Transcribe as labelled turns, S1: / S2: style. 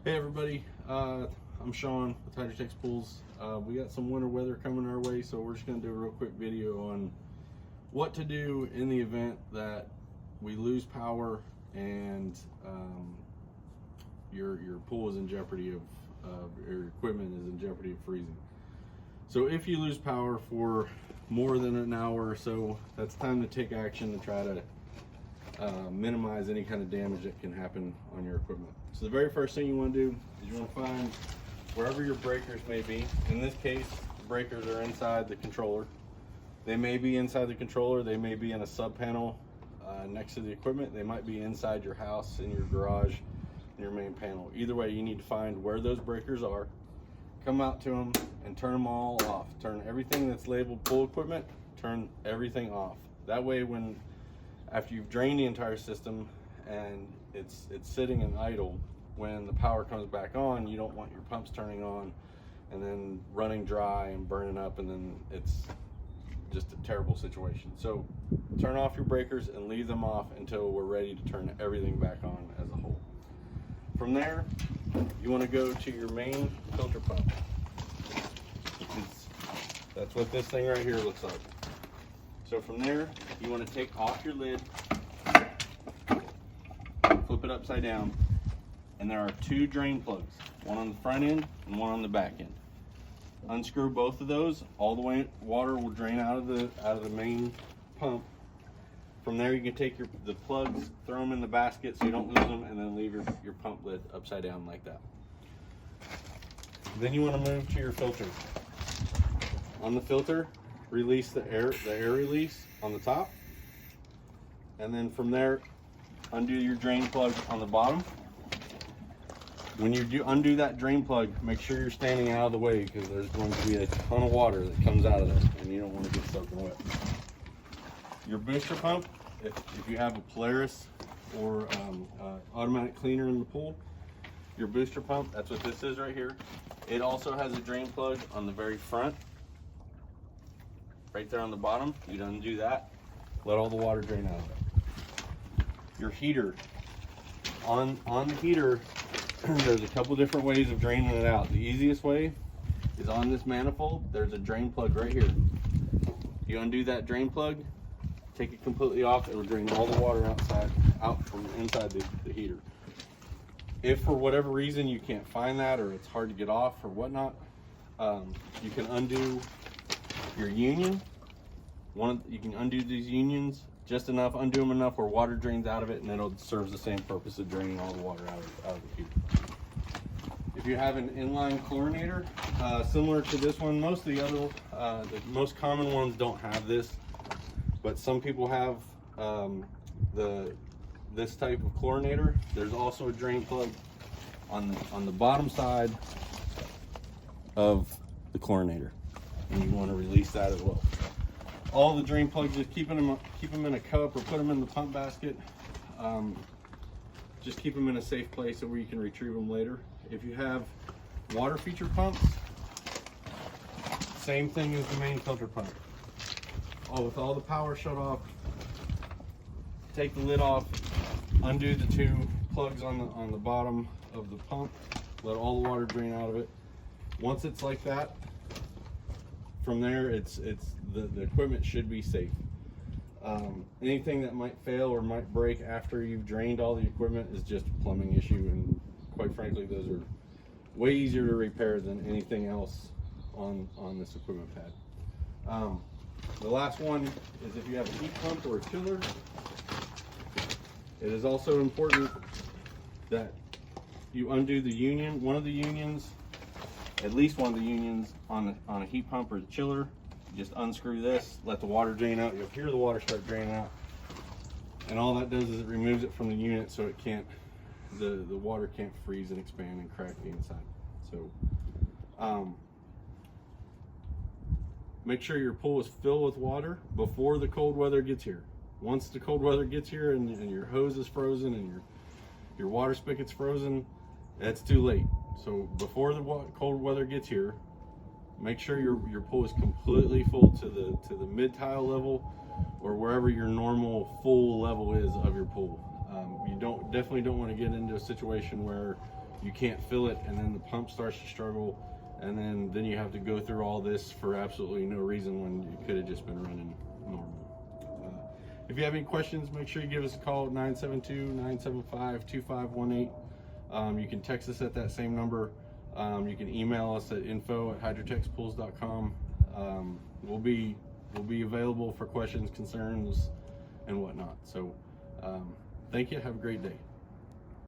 S1: Hey everybody, I'm Sean with Hydrotex Pools. We got some winter weather coming our way, so we're just going to do a real quick video on what to do in the event that we lose power and your pool is in jeopardy of your equipment is in jeopardy of freezing. So if you lose power for more than an hour or so, that's time to take action to try to minimize any kind of damage that can happen on your equipment. So the very first thing you want to do is you want to find wherever your breakers may be. In this case, the breakers are inside the controller. They may be inside the controller, they may be in a sub panel next to the equipment, they might be inside your house, in your garage, in your main panel. Either way, you need to find where those breakers are, come out to them and turn them all off. Turn everything that's labeled pool equipment, turn everything off. That way, after you've drained the entire system and it's sitting and idle, when the power comes back on, you don't want your pumps turning on and then running dry and burning up, and then it's just a terrible situation. So turn off your breakers and leave them off until we're ready to turn everything back on as a whole. From there, you want to go to your main filter pump. That's what this thing right here looks like. So from there, you want to take off your lid, flip it upside down, and there are two drain plugs, one on the front end and one on the back end. Unscrew both of those, all the way water will drain out of the main pump. From there, you can take the plugs, throw them in the basket so you don't lose them, and then leave your pump lid upside down like that. Then you want to move to your filter. On the filter, release the air release on the top, and then from there, undo your drain plug on the bottom. When you undo that drain plug, make sure you're standing out of the way, because there's going to be a ton of water that comes out of there and you don't want to get soaking wet. Your booster pump, if you have a Polaris or automatic cleaner in the pool, your booster pump, that's what this is right here. It also has a drain plug on the very front, right there on the bottom. You'd undo that, let all the water drain out of it. Your heater, on the heater, there's a couple different ways of draining it out. The easiest way is on this manifold. There's a drain plug right here. You undo that drain plug, take it completely off, it will drain all the water out from inside the heater. If for whatever reason you can't find that, or it's hard to get off or whatnot, you can undo your union. You can undo these unions just enough, undo them enough where water drains out of it, and it'll serve the same purpose of draining all the water out of the heater. If you have an inline chlorinator, similar to this one, most of the most common ones don't have this, but some people have this type of chlorinator. There's also a drain plug on the bottom side of the chlorinator, and you want to release that as well. All the drain plugs, just keep them in a cup or put them in the pump basket. Just keep them in a safe place so where you can retrieve them later. If you have water feature pumps, same thing as the main filter pump. With all the power shut off, take the lid off, undo the two plugs on the bottom of the pump, let all the water drain out of it. Once it's like that, from there, the equipment should be safe. Anything that might fail or might break after you've drained all the equipment is just a plumbing issue, and quite frankly, those are way easier to repair than anything else on this equipment pad. The last one is if you have a heat pump or a chiller. It is also important that you undo the union, at least one of the unions on a heat pump or the chiller. You just unscrew this, let the water drain out. You'll hear the water start draining out, and all that does is it removes it from the unit so it can't, the water can't freeze and expand and crack the inside. So make sure your pool is filled with water before the cold weather gets here. Once the cold weather gets here and your hose is frozen and your water spigot's frozen, that's too late. So before the cold weather gets here, make sure your pool is completely full to the mid tile level, or wherever your normal full level is of your pool. You definitely don't want to get into a situation where you can't fill it, and then the pump starts to struggle, and then you have to go through all this for absolutely no reason when you could have just been running normal. If you have any questions, make sure you give us a call at 972-975-2518. You can text us at that same number. You can email us at info@hydrotexpools.com. We'll be available for questions, concerns, and whatnot. So thank you. Have a great day.